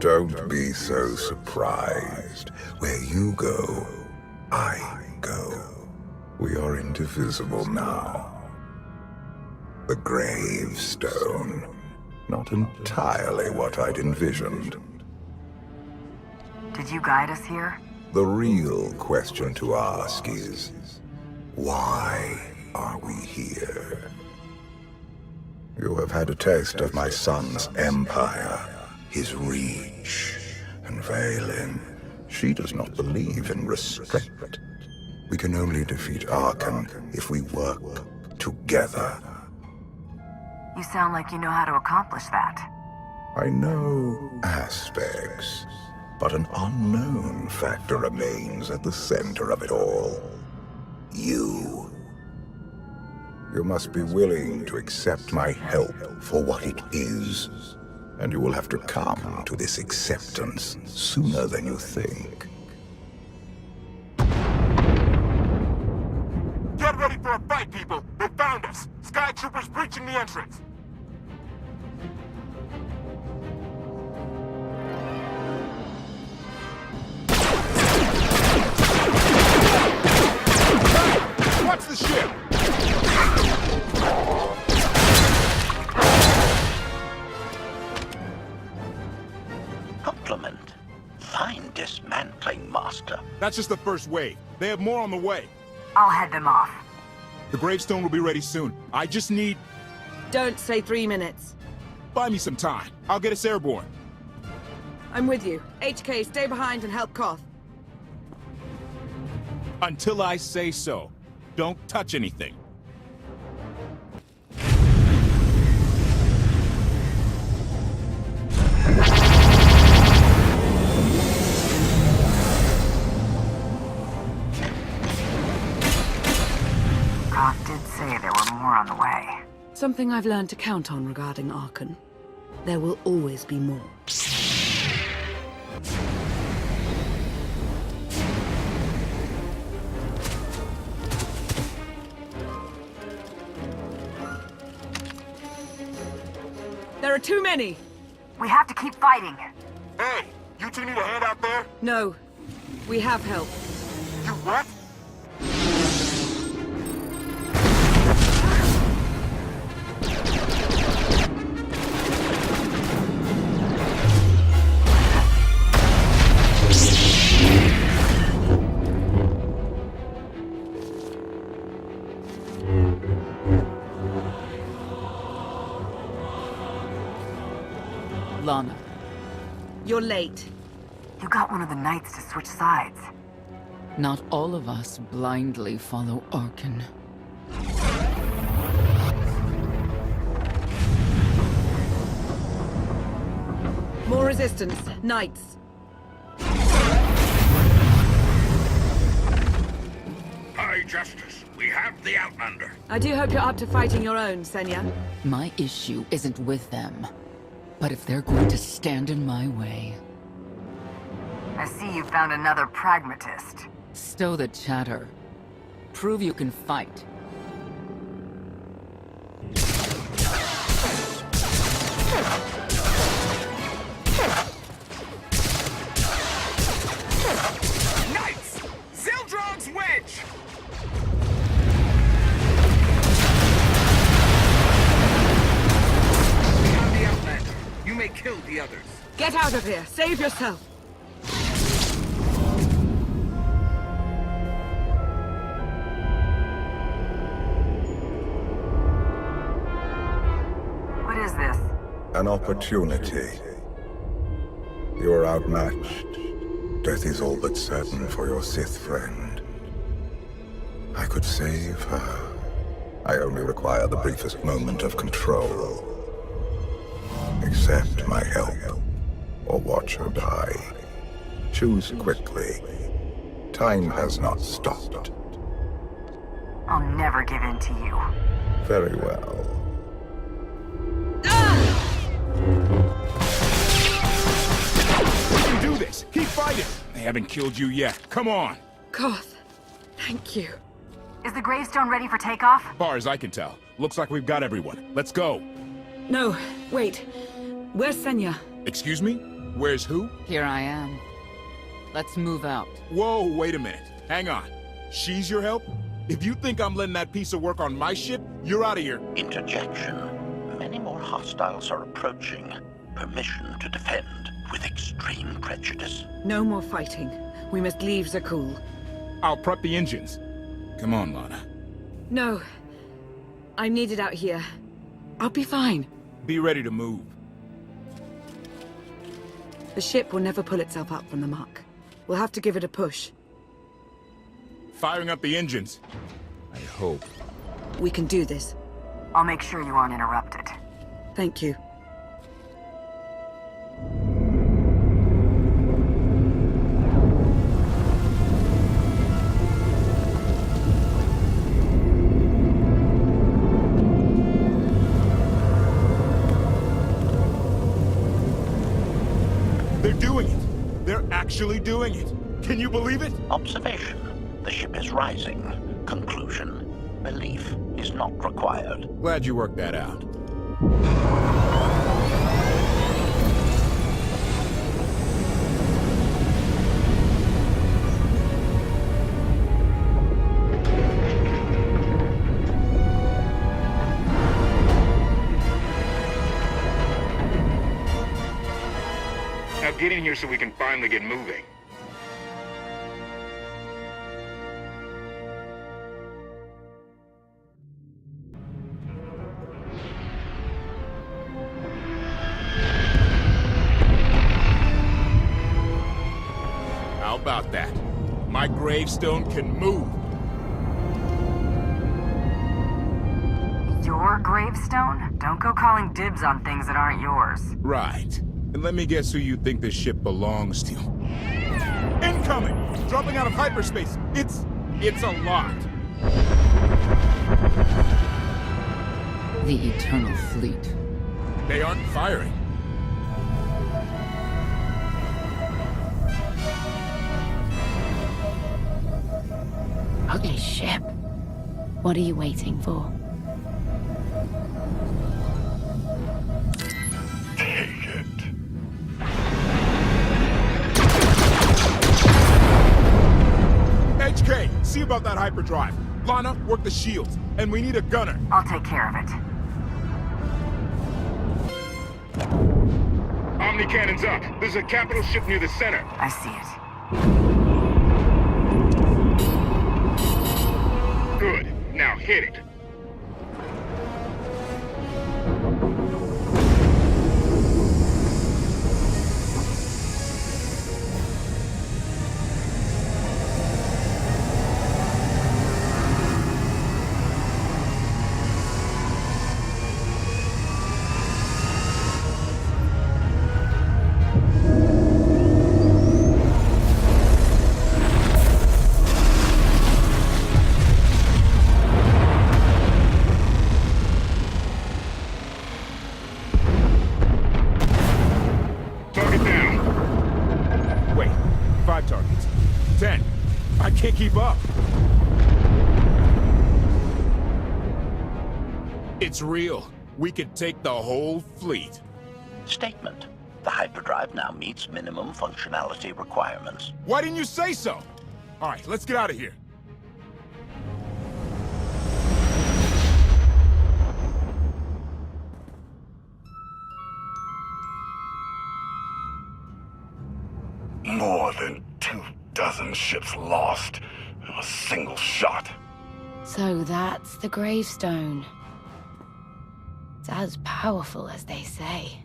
Don't be so surprised. Where you go, I go. We are indivisible now. The gravestone. Not entirely what I'd envisioned. Did you guide us here? The real question to ask is, why are we here? You have had a taste of my son's empire, his reach, and Valen. She does not believe in restraint. We can only defeat Arkan if we work together. You sound like you know how to accomplish that. I know aspects, but an unknown factor remains at the center of it all. You. You must be willing to accept my help for what it is, and you will have to come to this acceptance sooner than you think. Get ready for a fight, people! They found us! Sky Troopers breaching the entrance! Watch the ship! Compliment. Fine dismantling, Master. That's just the first wave. They have more on the way. I'll head them off. The gravestone will be ready soon. I just need... Don't say 3 minutes. Buy me some time. I'll get us airborne. I'm with you. HK, stay behind and help Koth. Until I say so. Don't touch anything. Koth did say there were more on the way. Something I've learned to count on regarding Arkan. There will always be more. There are too many! We have to keep fighting. Hey! You two need a hand out there? No. We have help. You what? Lana. You're late. You got one of the knights to switch sides. Not all of us blindly follow Arkan. More resistance. Knights. High Justice, we have the Outlander. I do hope you're up to fighting your own, Senya. My issue isn't with them. But if they're going to stand in my way... I see you found another pragmatist. Stow the chatter. Prove you can fight. Knights! Zildrog's wedge! I'm the Outlander. You may kill the others. Get out of here. Save yourself. What is this? An opportunity. You are outmatched. Death is all but certain for your Sith friend. I could save her. I only require the briefest moment of control. Accept my help, or watch her die. Choose quickly. Time has not stopped. I'll never give in to you. Very well. We can do this! Keep fighting! They haven't killed you yet. Come on! Koth, thank you. Is the gravestone ready for takeoff? Far as I can tell. Looks like we've got everyone. Let's go. No, wait. Where's Senya? Excuse me? Where's who? Here I am. Let's move out. Whoa, wait a minute. Hang on. She's your help? If you think I'm letting that piece of work on my ship, you're out of here. Interjection. Many more hostiles are approaching. Permission to defend with extreme prejudice. No more fighting. We must leave Zakul. I'll prep the engines. Come on, Lana. No. I'm needed out here. I'll be fine. Be ready to move. The ship will never pull itself up from the muck. We'll have to give it a push. Firing up the engines. I hope. We can do this. I'll make sure you aren't interrupted. Thank you. They're doing it. They're actually doing it. Can you believe it? Observation. The ship is rising. Conclusion. Belief is not required. Glad you worked that out. Now get in here so we can finally get moving. How about that? My gravestone can move. Your gravestone? Don't go calling dibs on things that aren't yours. Right. And let me guess who you think this ship belongs to. Incoming! Dropping out of hyperspace. It's a lot. The Eternal Fleet. They aren't firing. Okay, ship. What are you waiting for? Take it. HK, see about that hyperdrive. Lana, work the shields. And we need a gunner. I'll take care of it. Omni cannons up. There's a capital ship near the center. I see it. Good. Now hit it. Target down. Wait, 5 targets. 10. I can't keep up. It's real. We could take the whole fleet. Statement. The hyperdrive now meets minimum functionality requirements. Why didn't you say so? All right, let's get out of here. More than 24 ships lost in a single shot. So that's the gravestone. It's as powerful as they say.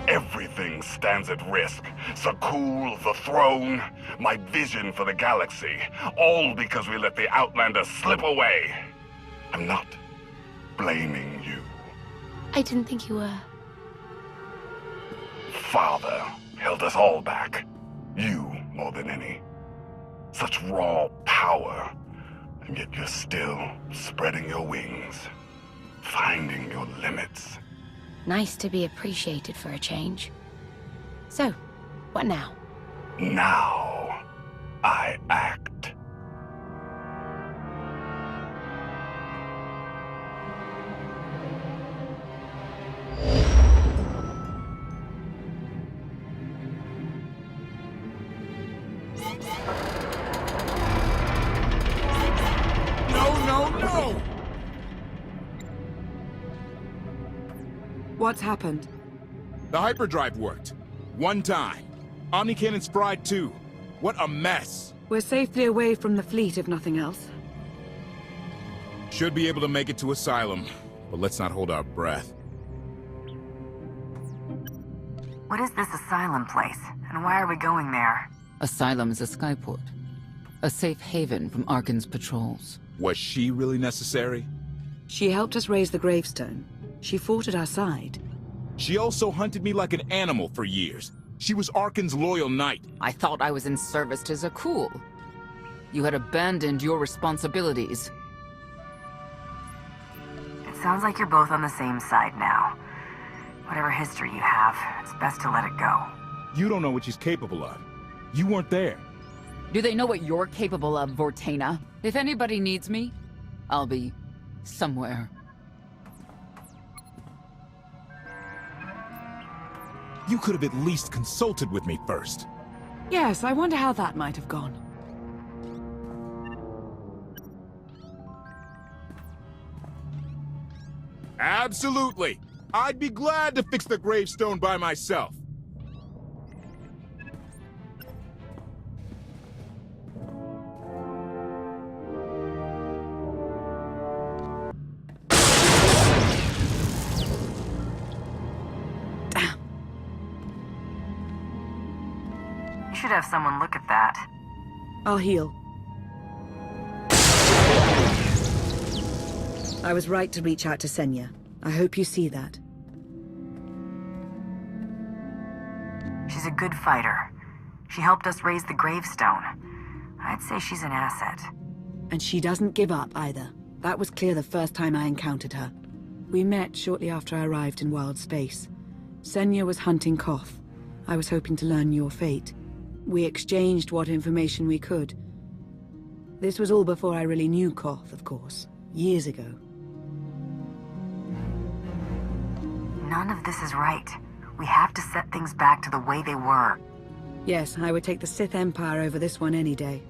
Everything stands at risk. Zakul, the throne, my vision for the galaxy. All because we let the Outlanders slip away. I'm not blaming you. I didn't think you were. Father held us all back. You more than any. Such raw power. And yet you're still spreading your wings. Finding your limits. Nice to be appreciated for a change. So, what now? Now, I act. What's happened? The hyperdrive worked. One time. Omnicannon's fried too. What a mess. We're safely away from the fleet, if nothing else. Should be able to make it to Asylum, but let's not hold our breath. What is this asylum place? And why are we going there? Asylum is a skyport. A safe haven from Arkan's patrols. Was she really necessary? She helped us raise the gravestone. She fought at our side. She also hunted me like an animal for years. She was Arkan's loyal knight. I thought I was in service to Zakul. You had abandoned your responsibilities. It sounds like you're both on the same side now. Whatever history you have, it's best to let it go. You don't know what she's capable of. You weren't there. Do they know what you're capable of, Vortena? If anybody needs me, I'll be somewhere. You could have at least consulted with me first. Yes, I wonder how that might have gone. Absolutely. I'd be glad to fix the gravestone by myself. You should have someone look at that. I'll heal. I was right to reach out to Senya. I hope you see that. She's a good fighter. She helped us raise the gravestone. I'd say she's an asset. And she doesn't give up either. That was clear the first time I encountered her. We met shortly after I arrived in wild space. Senya was hunting KotFE. I was hoping to learn your fate. We exchanged what information we could. This was all before I really knew KotFE, of course. Years ago. None of this is right. We have to set things back to the way they were. Yes, I would take the Sith Empire over this one any day.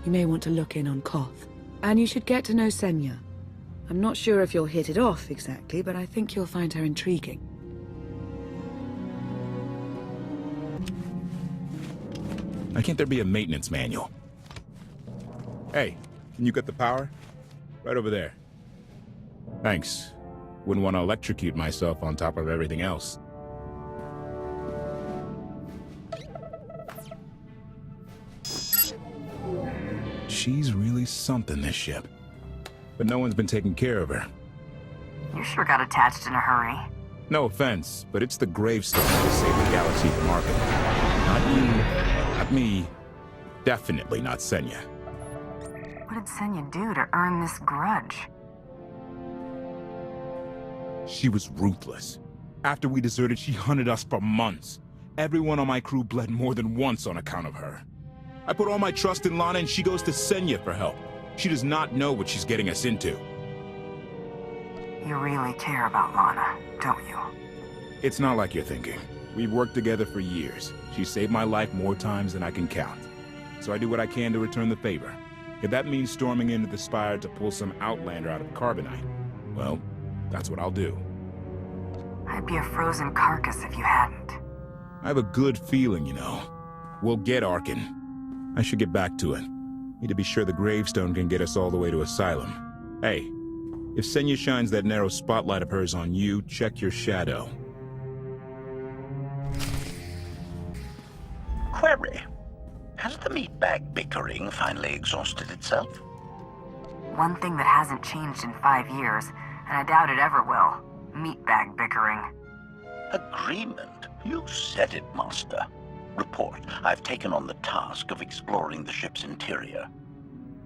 You may want to look in on KotFE. And you should get to know Senya. I'm not sure if you'll hit it off exactly, but I think you'll find her intriguing. Why can't there be a maintenance manual? Hey, can you get the power? Right over there. Thanks. Wouldn't want to electrocute myself on top of everything else. She's really something, this ship. But no one's been taking care of her. You sure got attached in a hurry. No offense, but it's the gravestone that saved the galaxy from Arkan. Not you, not me, definitely not Senya. What did Senya do to earn this grudge? She was ruthless. After we deserted, she hunted us for months. Everyone on my crew bled more than once on account of her. I put all my trust in Lana and she goes to Senya for help. She does not know what she's getting us into. You really care about Lana, don't you? It's not like you're thinking. We've worked together for years. She saved my life more times than I can count. So I do what I can to return the favor. If that means storming into the Spire to pull some Outlander out of Carbonite, well, that's what I'll do. I'd be a frozen carcass if you hadn't. I have a good feeling, you know. We'll get Arkan. I should get back to it. Need to be sure the gravestone can get us all the way to Asylum. Hey, if Senya shines that narrow spotlight of hers on you, check your shadow. Query. Has the meatbag bickering finally exhausted itself? One thing that hasn't changed in 5 years, and I doubt it ever will. Meatbag bickering. Agreement? You said it, Master. Report. I've taken on the task of exploring the ship's interior.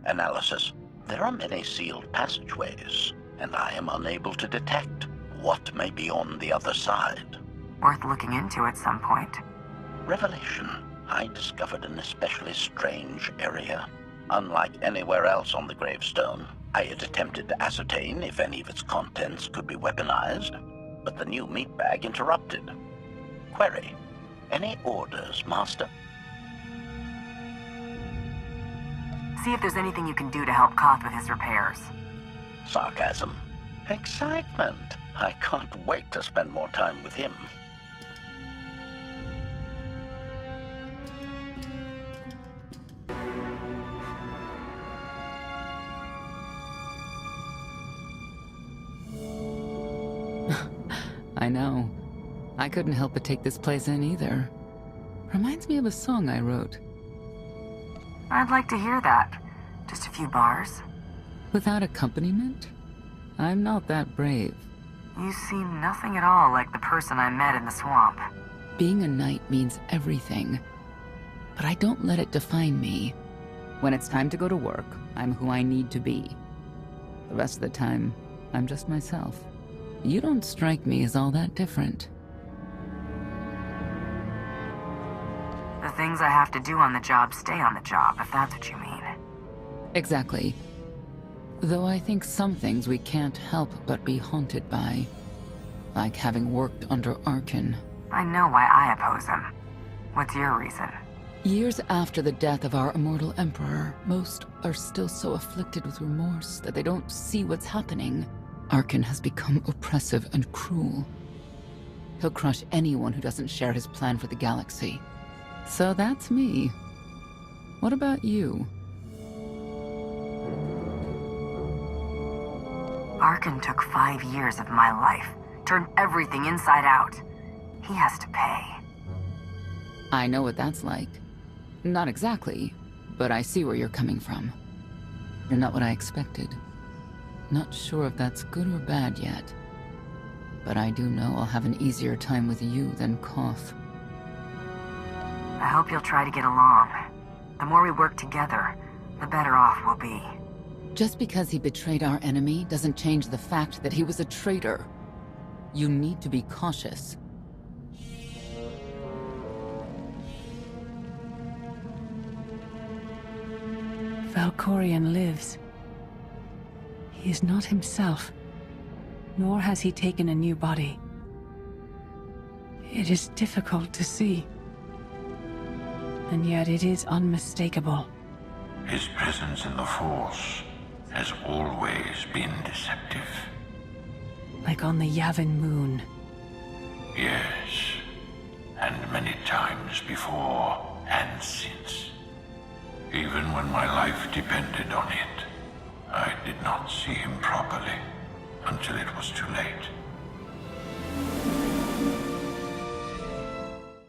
Analysis. There are many sealed passageways, and I am unable to detect what may be on the other side. Worth looking into at some point. Revelation. I discovered an especially strange area. Unlike anywhere else on the gravestone, I had attempted to ascertain if any of its contents could be weaponized, but the new meatbag interrupted. Query. Any orders, Master? See if there's anything you can do to help KotFE with his repairs. Sarcasm. Excitement. I can't wait to spend more time with him. I know. I couldn't help but take this place in either. Reminds me of a song I wrote. I'd like to hear that. Just a few bars. Without accompaniment? I'm not that brave. You seem nothing at all like the person I met in the swamp. Being a knight means everything. But I don't let it define me. When it's time to go to work, I'm who I need to be. The rest of the time, I'm just myself. You don't strike me as all that different. The things I have to do on the job stay on the job, if that's what you mean. Exactly. Though I think some things we can't help but be haunted by. Like having worked under Arkin. I know why I oppose him. What's your reason? Years after the death of our immortal emperor, most are still so afflicted with remorse that they don't see what's happening. Arkin has become oppressive and cruel. He'll crush anyone who doesn't share his plan for the galaxy. So that's me. What about you? Arkin took 5 years of my life, turned everything inside out. He has to pay. I know what that's like. Not exactly, but I see where you're coming from. You're not what I expected. Not sure if that's good or bad yet. But I do know I'll have an easier time with you than KotFE. I hope you'll try to get along. The more we work together, the better off we'll be. Just because he betrayed our enemy doesn't change the fact that he was a traitor. You need to be cautious. Valkorion lives. He is not himself, nor has he taken a new body. It is difficult to see, and yet it is unmistakable. His presence in the Force has always been deceptive. Like on the Yavin moon. Yes, and many times before and since. Even when my life depended on it, I did not see him properly until it was too late.